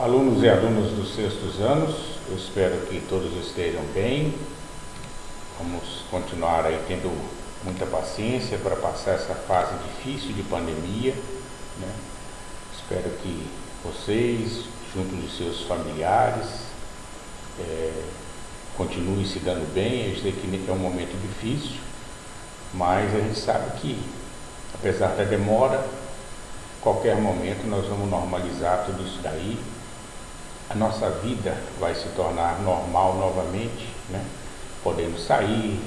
Alunos e alunas dos sextos anos, eu espero que todos estejam bem. Vamos continuar aí tendo muita paciência para passar essa fase difícil de pandemia, né? Espero que vocês, junto de seus familiares, continuem se dando bem. Eu sei que é um momento difícil, mas a gente sabe que, apesar da demora, qualquer momento nós vamos normalizar tudo isso daí. A nossa vida vai se tornar normal novamente, né? Podendo sair,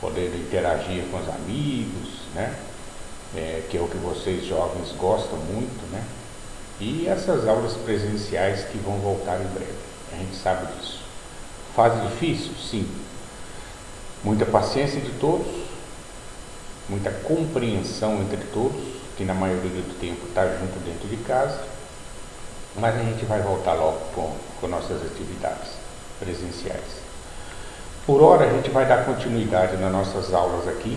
podendo interagir com os amigos, né? Que é o que vocês jovens gostam muito, né? E essas aulas presenciais que vão voltar em breve, a gente sabe disso. Fase difícil? Sim. Muita paciência de todos, muita compreensão entre todos, que na maioria do tempo está junto dentro de casa, mas a gente vai voltar logo com nossas atividades presenciais. Por hora a gente vai dar continuidade nas nossas aulas aqui,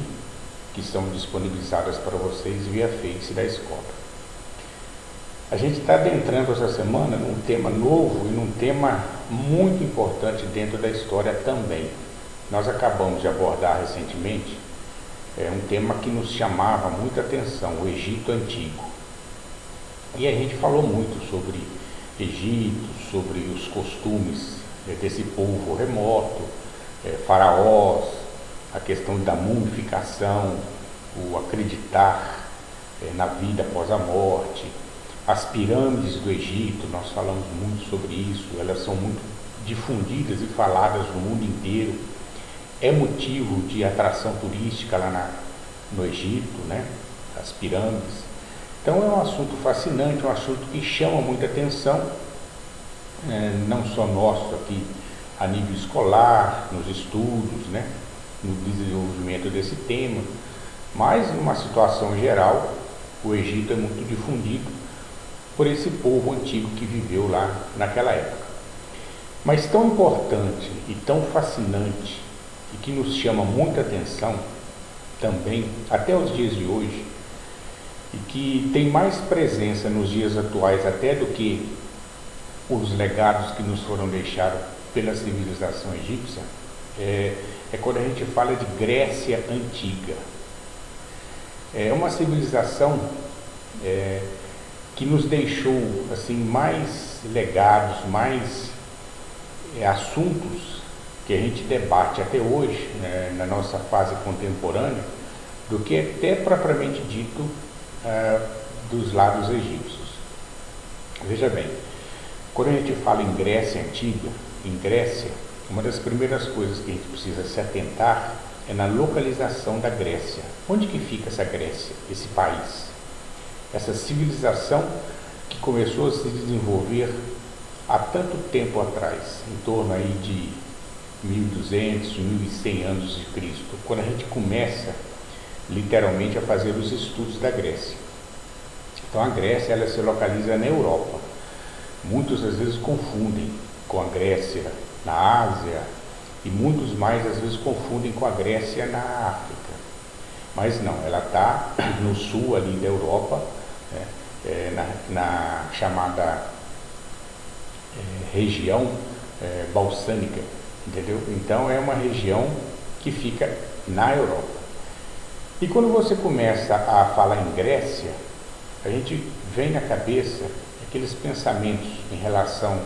que são disponibilizadas para vocês via Face da escola. A gente está adentrando essa semana num tema novo e num tema muito importante dentro da história também. Nós acabamos de abordar recentemente um tema que nos chamava muita atenção, o Egito Antigo. E a gente falou muito sobre Egito, sobre os costumes desse povo remoto, faraós, a questão da mumificação, o acreditar na vida após a morte, as pirâmides do Egito. Nós falamos muito sobre isso, elas são muito difundidas e faladas no mundo inteiro. É motivo de atração turística lá no Egito, né? As pirâmides. Então é um assunto fascinante, um assunto que chama muita atenção, não só nosso aqui a nível escolar, nos estudos, né? No desenvolvimento desse tema, mas numa situação geral, o Egito é muito difundido por esse povo antigo que viveu lá naquela época. Mas tão importante e tão fascinante e que nos chama muita atenção também, até os dias de hoje, e que tem mais presença nos dias atuais até do que os legados que nos foram deixados pela civilização egípcia, é quando a gente fala de Grécia Antiga. É uma civilização que nos deixou assim mais legados, mais assuntos que a gente debate até hoje, né, na nossa fase contemporânea, do que até propriamente dito dos lados egípcios. Veja bem, quando a gente fala em Grécia Antiga, em Grécia, uma das primeiras coisas que a gente precisa se atentar é na localização da Grécia. Onde que fica essa Grécia, esse país? Essa civilização que começou a se desenvolver há tanto tempo atrás, em torno aí de 1200, 1100 anos de Cristo, quando a gente começa literalmente a fazer os estudos da Grécia. Então a Grécia, ela se localiza na Europa. Muitos às vezes confundem com a Grécia na Ásia e muitos mais às vezes confundem com a Grécia na África. Mas não, ela está no sul ali da Europa, né, na chamada região balcânica, entendeu? Então é uma região que fica na Europa. E quando você começa a falar em Grécia, a gente vem na cabeça aqueles pensamentos em relação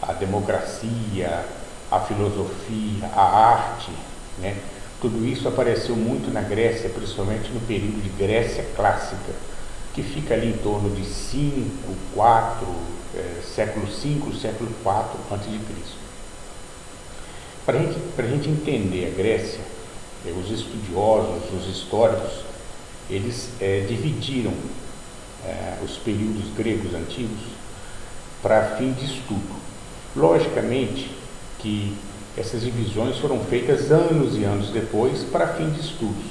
à democracia, à filosofia, à arte, né? Tudo isso apareceu muito na Grécia, principalmente no período de Grécia Clássica, que fica ali em torno de século V, século IV a.C. Para a gente entender a Grécia, os estudiosos, os históricos, eles dividiram os períodos gregos antigos para fim de estudo. Logicamente que essas divisões foram feitas anos e anos depois para fim de estudos.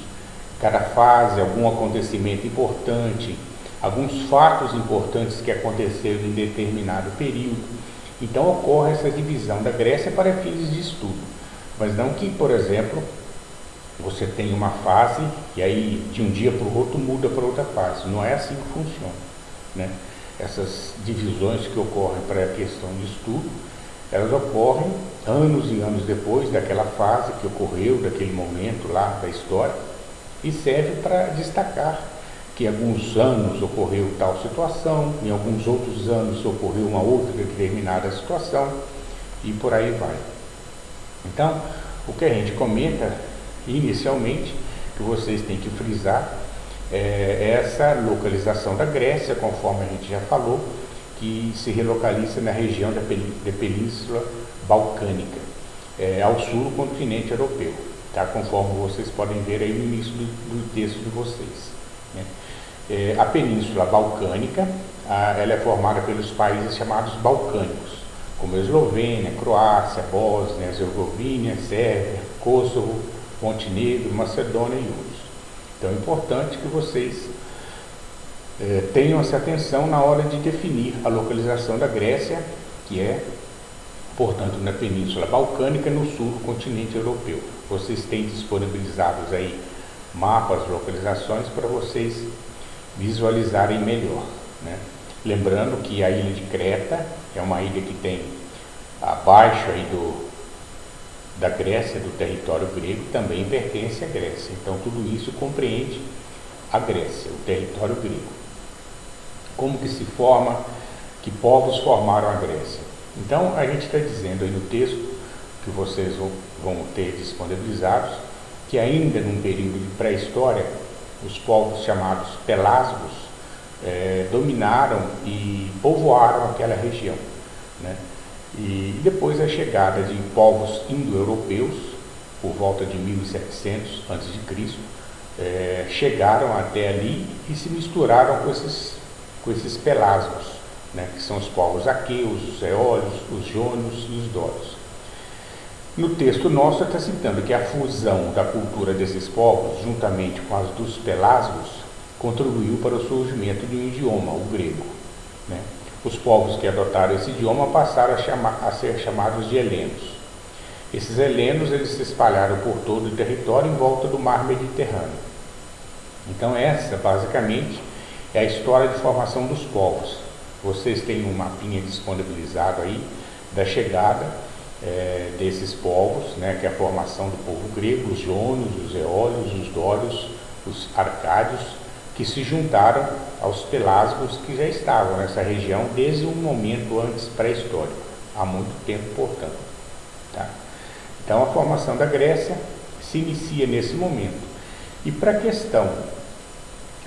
Cada fase, algum acontecimento importante, alguns fatos importantes que aconteceram em determinado período. Então ocorre essa divisão da Grécia para fins de estudo, mas não que, por exemplo, você tem uma fase e aí de um dia para o outro muda para outra fase. Não é assim que funciona, né? essas divisões que ocorrem para a questão de estudo, elas ocorrem anos e anos depois daquela fase que ocorreu, daquele momento lá da história, e serve para destacar que em alguns anos ocorreu tal situação, em alguns outros anos ocorreu uma outra determinada situação, e por aí vai. Então, o que a gente comenta inicialmente, que vocês têm que frisar, é essa localização da Grécia, conforme a gente já falou, que se relocaliza na região da Península Balcânica, ao sul do continente europeu, tá? Conforme vocês podem ver aí no início do texto de vocês, né? A Península Balcânica, ela é formada pelos países chamados balcânicos, como Eslovênia, Croácia, Bósnia, Herzegovina, Sérvia, Kosovo, Montenegro, Macedônia e outros. Então é importante que vocês tenham essa atenção na hora de definir a localização da Grécia, que é, portanto, na Península Balcânica, no sul do continente europeu. Vocês têm disponibilizados aí mapas, localizações para vocês visualizarem melhor, né? Lembrando que a ilha de Creta é uma ilha que tem abaixo aí da Grécia, do território grego, também pertence à Grécia. Então tudo isso compreende a Grécia, o território grego. Como que se forma, que povos formaram a Grécia? Então a gente está dizendo aí no texto, que vocês vão ter disponibilizados, que ainda num período de pré-história, os povos chamados pelasgos dominaram e povoaram aquela região, né? E depois a chegada de povos indo-europeus, por volta de 1700 a.C., chegaram até ali e se misturaram com esses pelasgos, né? Que são os povos aqueus, os eólios, os jônios e os dórios. No texto nosso está citando que a fusão da cultura desses povos, juntamente com as dos pelasgos, contribuiu para o surgimento de um idioma, o grego, né? Os povos que adotaram esse idioma passaram a ser chamados de helenos. Esses helenos eles se espalharam por todo o território em volta do mar Mediterrâneo. Então essa, basicamente, é a história de formação dos povos. Vocês têm um mapinha disponibilizado aí da chegada desses povos, né, que é a formação do povo grego, os jônios, os eólios, os dórios, os arcádios, que se juntaram aos pelasgos que já estavam nessa região desde um momento antes pré-histórico, há muito tempo, portanto. Tá? Então a formação da Grécia se inicia nesse momento. E para a questão,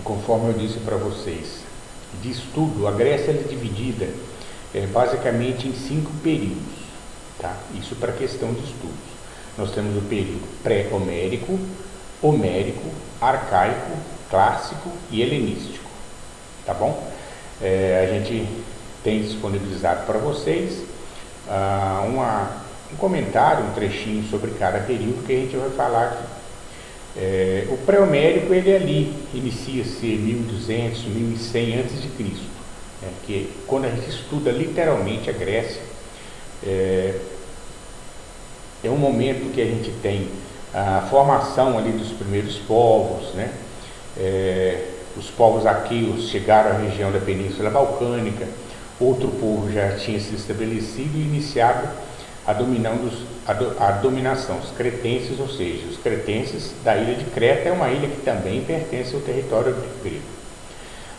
conforme eu disse para vocês, de estudo, a Grécia é dividida basicamente em 5 períodos. Tá? Isso para a questão de estudos. Nós temos o período pré-homérico, homérico, arcaico, clássico e helenístico. Tá bom? A gente tem disponibilizado para vocês um comentário, um trechinho sobre cada período que a gente vai falar aqui. O pré-homérico, ele ali inicia-se 1200, 1100 a.C., né? Que quando a gente estuda literalmente a Grécia, é um momento que a gente tem a formação ali dos primeiros povos, né? Os povos aqueus chegaram à região da Península Balcânica, outro povo já tinha se estabelecido e iniciado a dominação, os cretenses, ou seja, os cretenses da ilha de Creta é uma ilha que também pertence ao território grego.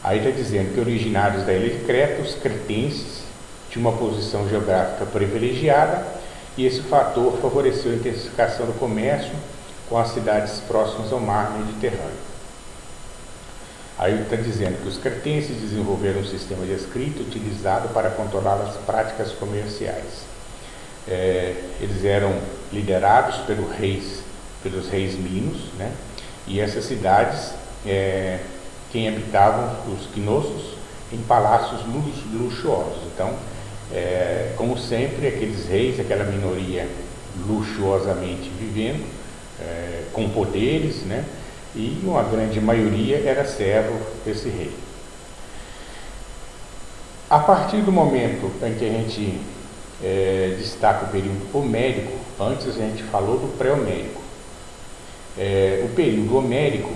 Aí está dizendo que originários da ilha de Creta, os cretenses, tinham uma posição geográfica privilegiada e esse fator favoreceu a intensificação do comércio com as cidades próximas ao mar Mediterrâneo. Aí está dizendo que os cretenses desenvolveram um sistema de escrita utilizado para controlar as práticas comerciais. Eles eram liderados pelos reis minos, né? E essas cidades, quem habitavam os gnossos em palácios luxuosos. Então, como sempre, aqueles reis, aquela minoria luxuosamente vivendo, com poderes, né? E uma grande maioria era servo desse rei. A partir do momento em que a gente destaca o período homérico, antes a gente falou do pré-homérico. O período homérico,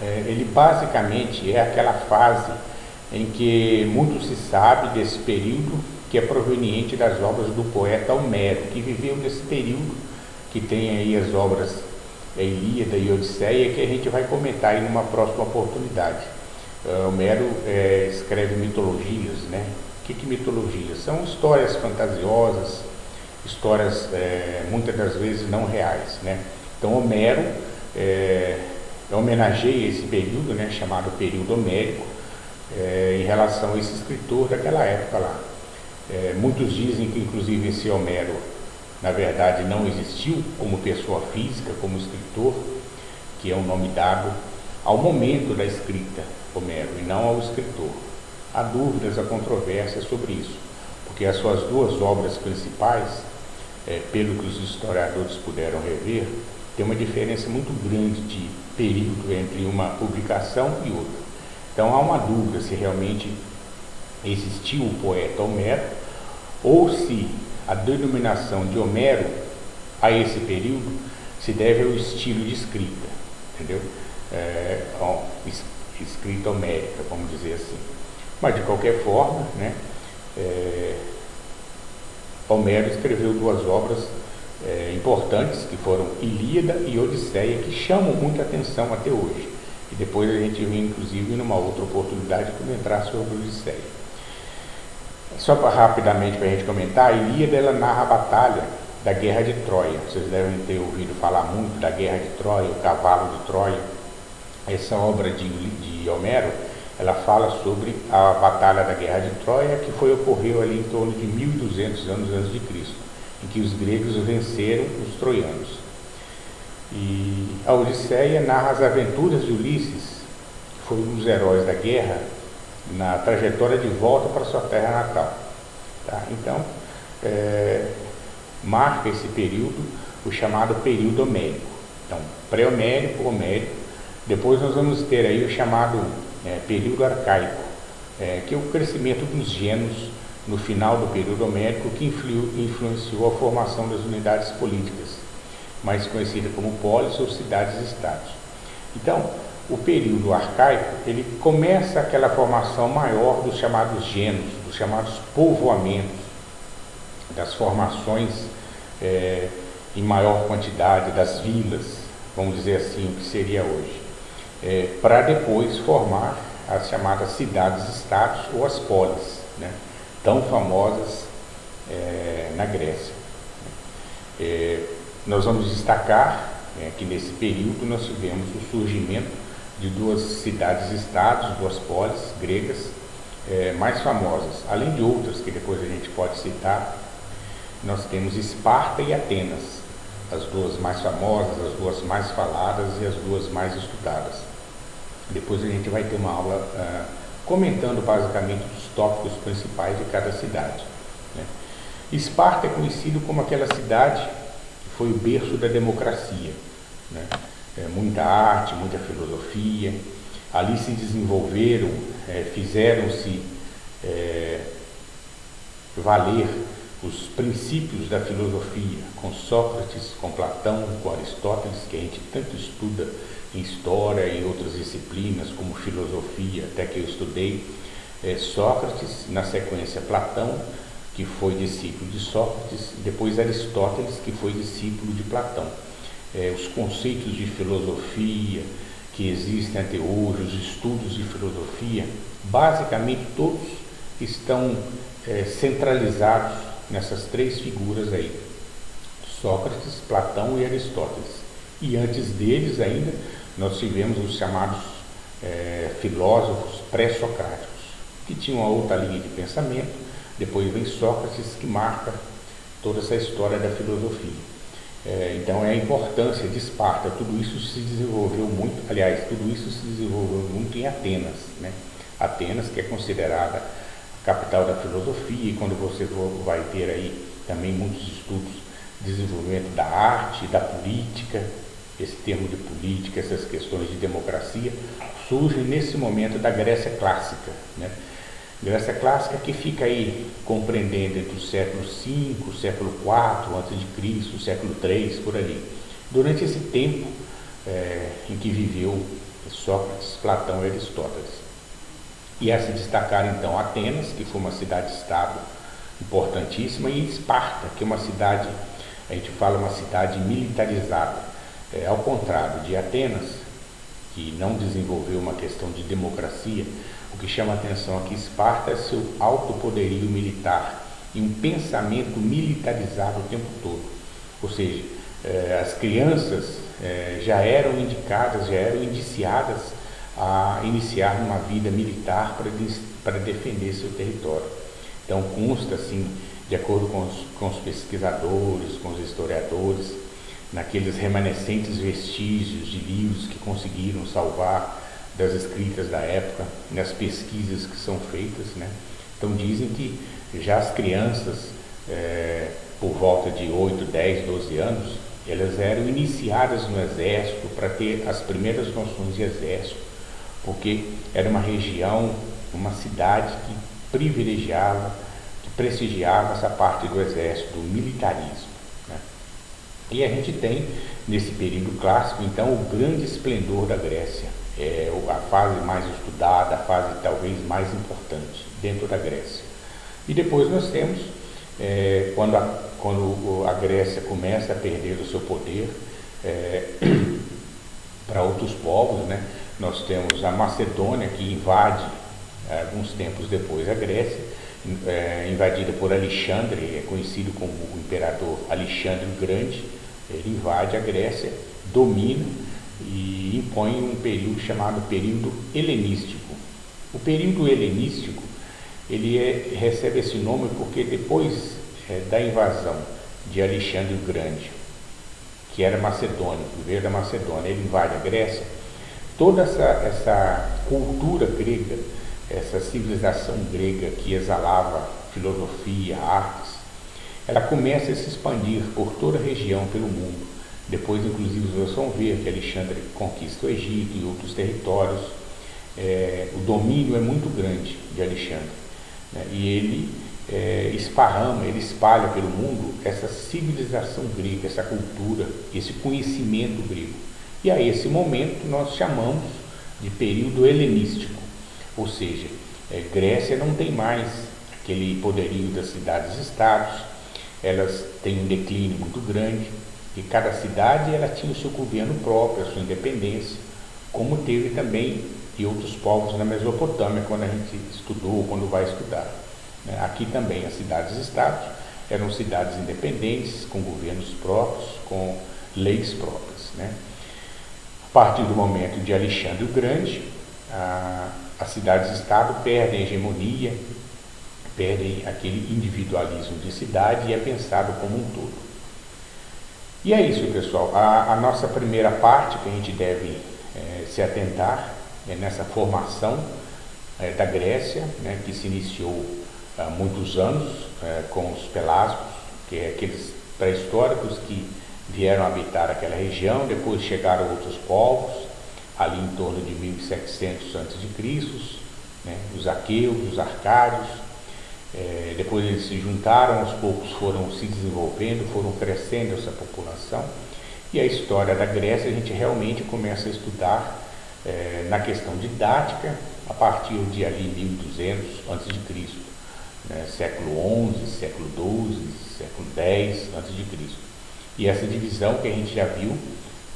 ele basicamente é aquela fase em que muito se sabe desse período, que é proveniente das obras do poeta Homero, que viveu nesse período, que tem aí as obras Ilíada e Odisseia, que a gente vai comentar aí numa próxima oportunidade. Homero escreve mitologias, né? O que mitologias? São histórias fantasiosas, histórias muitas das vezes não reais, né? Então Homero homenageia esse período, né, chamado período homérico, em relação a esse escritor daquela época lá. Muitos dizem que inclusive esse Homero na verdade não existiu como pessoa física, como escritor, que é um nome dado ao momento da escrita, Homero, e não ao escritor. Há dúvidas, há controvérsias sobre isso, porque as suas duas obras principais, pelo que os historiadores puderam rever, tem uma diferença muito grande de período entre uma publicação e outra. Então há uma dúvida se realmente existiu o poeta Homero, ou se a denominação de Homero a esse período se deve ao estilo de escrita, entendeu? Escrita homérica, vamos dizer assim. Mas de qualquer forma, né, Homero escreveu duas obras importantes, que foram Ilíada e Odisseia, que chamam muita atenção até hoje. E depois a gente vem, inclusive, numa outra oportunidade, comentar sobre Odisseia. Só rapidamente para a gente comentar, a Ilíada ela narra a batalha da Guerra de Troia. Vocês devem ter ouvido falar muito da Guerra de Troia, o cavalo de Troia. Essa obra de Homero, ela fala sobre a batalha da Guerra de Troia, que ocorreu ali em torno de 1200 anos antes de Cristo, em que os gregos venceram os troianos. E a Odisseia narra as aventuras de Ulisses, que foi um dos heróis da guerra, na trajetória de volta para sua terra natal. Tá? Então, marca esse período o chamado período homérico. Então, pré-homérico, homérico. Depois nós vamos ter aí o chamado período arcaico, que é o crescimento dos gêneros no final do período homérico, que influenciou a formação das unidades políticas, mais conhecida como polis ou cidades-estados. Então, o período arcaico, ele começa aquela formação maior dos chamados gêneros, dos chamados povoamentos, das formações em maior quantidade, das vilas, vamos dizer assim, o que seria hoje, para depois formar as chamadas cidades-estados ou as polis, né, tão famosas na Grécia. Nós vamos destacar que nesse período nós tivemos o surgimento de duas cidades-estados, duas polis gregas mais famosas, além de outras que depois a gente pode citar. Nós temos Esparta e Atenas, as duas mais famosas, as duas mais faladas e as duas mais estudadas. Depois a gente vai ter uma aula comentando basicamente os tópicos principais de cada cidade, né? Esparta é conhecido como aquela cidade que foi o berço da democracia, né? Muita arte, muita filosofia, ali se desenvolveram, fizeram-se valer os princípios da filosofia, com Sócrates, com Platão, com Aristóteles, que a gente tanto estuda em história e outras disciplinas, como filosofia, até que eu estudei. Sócrates, na sequência Platão, que foi discípulo de Sócrates, depois Aristóteles, que foi discípulo de Platão. Os conceitos de filosofia que existem até hoje, os estudos de filosofia, basicamente todos estão centralizados nessas três figuras aí, Sócrates, Platão e Aristóteles. E antes deles ainda, nós tivemos os chamados filósofos pré-socráticos, que tinham uma outra linha de pensamento. Depois vem Sócrates, que marca toda essa história da filosofia. Então é a importância de Esparta. Tudo isso se desenvolveu muito, aliás, tudo isso se desenvolveu muito em Atenas, né? Atenas, que é considerada a capital da filosofia, e quando você vai ter aí também muitos estudos de desenvolvimento da arte, da política. Esse termo de política, essas questões de democracia, surgem nesse momento da Grécia Clássica, né? Grécia Clássica que fica aí compreendendo entre o século V, o século IV a.C., o século III, por ali. Durante esse tempo em que viveu Sócrates, Platão e Aristóteles. E a se destacar então Atenas, que foi uma cidade-estado importantíssima, e Esparta, que é uma cidade, a gente fala uma cidade militarizada. Ao contrário de Atenas, que não desenvolveu uma questão de democracia, o que chama a atenção aqui Esparta é seu alto poderio militar e um pensamento militarizado o tempo todo. Ou seja, as crianças já eram indicadas, já eram indiciadas a iniciar uma vida militar para defender seu território. Então consta assim, de acordo com os pesquisadores, com os historiadores, naqueles remanescentes vestígios de livros que conseguiram salvar das escritas da época, nas pesquisas que são feitas, né? Então dizem que já as crianças, por volta de 8, 10, 12 anos, elas eram iniciadas no exército para ter as primeiras noções de exército, porque era uma região, uma cidade que privilegiava, que prestigiava essa parte do exército, do militarismo, né? E a gente tem, nesse período clássico, então, o grande esplendor da Grécia, a fase mais estudada, a fase talvez mais importante dentro da Grécia. E depois nós temos, quando a Grécia começa a perder o seu poder para outros povos, né? Nós temos a Macedônia, que invade, alguns tempos depois, a Grécia, invadida por Alexandre, é conhecido como o imperador Alexandre o Grande. Ele invade a Grécia, domina e impõe um período chamado período helenístico. O período helenístico, ele recebe esse nome porque depois da invasão de Alexandre o Grande, que era macedônio, que veio da Macedônia, ele invade a Grécia, toda essa cultura grega, essa civilização grega que exalava filosofia, artes, ela começa a se expandir por toda a região, pelo mundo. Depois, inclusive, vocês vão ver que Alexandre conquista o Egito e outros territórios. O domínio é muito grande de Alexandre, né? E ele esparrama, ele espalha pelo mundo essa civilização grega, essa cultura, esse conhecimento grego. E a esse momento nós chamamos de período helenístico, ou seja, Grécia não tem mais aquele poderio das cidades-estados, elas têm um declínio muito grande, e cada cidade ela tinha o seu governo próprio, a sua independência, como teve também e outros povos na Mesopotâmia, quando a gente estudou, quando vai estudar, né? Aqui também as cidades-estados eram cidades independentes, com governos próprios, com leis próprias, né? A partir do momento de Alexandre o Grande, as cidades-estado perdem a hegemonia, perdem aquele individualismo de cidade e é pensado como um todo. E é isso, pessoal. A nossa primeira parte que a gente deve se atentar é nessa formação da Grécia, né, que se iniciou há muitos anos com os pelasgos, que é aqueles pré-históricos que vieram habitar aquela região. Depois chegaram outros povos, ali em torno de 1700 a.C., né, os aqueus, os arcádios. Depois eles se juntaram, aos poucos foram se desenvolvendo, foram crescendo essa população. E a história da Grécia a gente realmente começa a estudar na questão didática a partir de ali 1200 a.C., né, século XI, século XII, século X a.C. E essa divisão que a gente já viu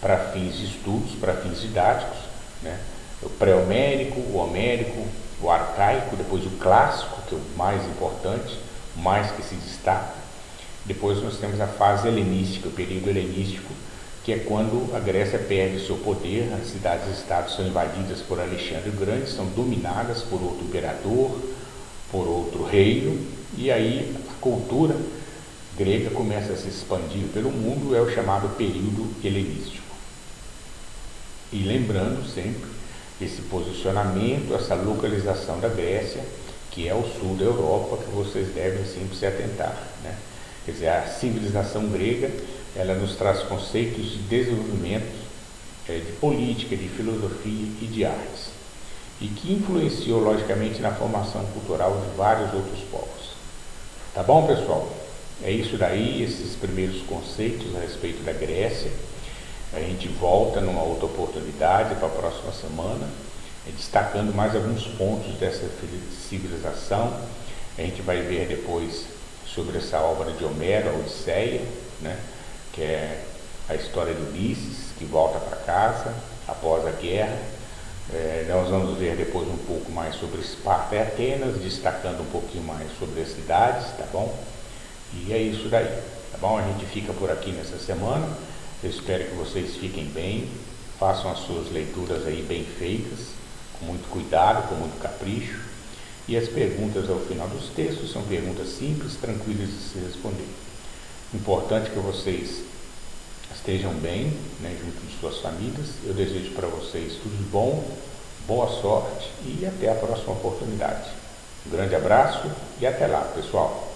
para fins de estudos, para fins didáticos, né, o pré-homérico, o homérico, o arcaico, depois o clássico, que é o mais importante, o mais que se destaca. Depois nós temos a fase helenística, o período helenístico, que é quando a Grécia perde seu poder, as cidades-estados são invadidas por Alexandre o Grande, são dominadas por outro imperador, por outro reino, e aí a cultura grega começa a se expandir pelo mundo, é o chamado período helenístico. E lembrando sempre esse posicionamento, essa localização da Grécia, que é o sul da Europa, que vocês devem sempre se atentar, né? Quer dizer, a civilização grega, ela nos traz conceitos de desenvolvimento, de política, de filosofia e de artes, e que influenciou, logicamente, na formação cultural de vários outros povos. Tá bom, pessoal? É isso daí, esses primeiros conceitos a respeito da Grécia. A gente volta numa outra oportunidade para a próxima semana. destacando mais alguns pontos dessa civilização. A gente vai ver depois sobre essa obra de Homero, a Odisseia, né, que é a história de Ulisses, que volta para casa após a guerra. Nós vamos ver depois um pouco mais sobre Esparta e Atenas, destacando um pouquinho mais sobre as cidades, tá bom? E é isso daí, tá bom? A gente fica por aqui nessa semana. Eu espero que vocês fiquem bem, façam as suas leituras aí bem feitas, com muito cuidado, com muito capricho. E as perguntas ao final dos textos são perguntas simples, tranquilas de se responder. Importante que vocês estejam bem, né, junto de suas famílias. Eu desejo para vocês tudo de bom, boa sorte e até a próxima oportunidade. Um grande abraço e até lá, pessoal!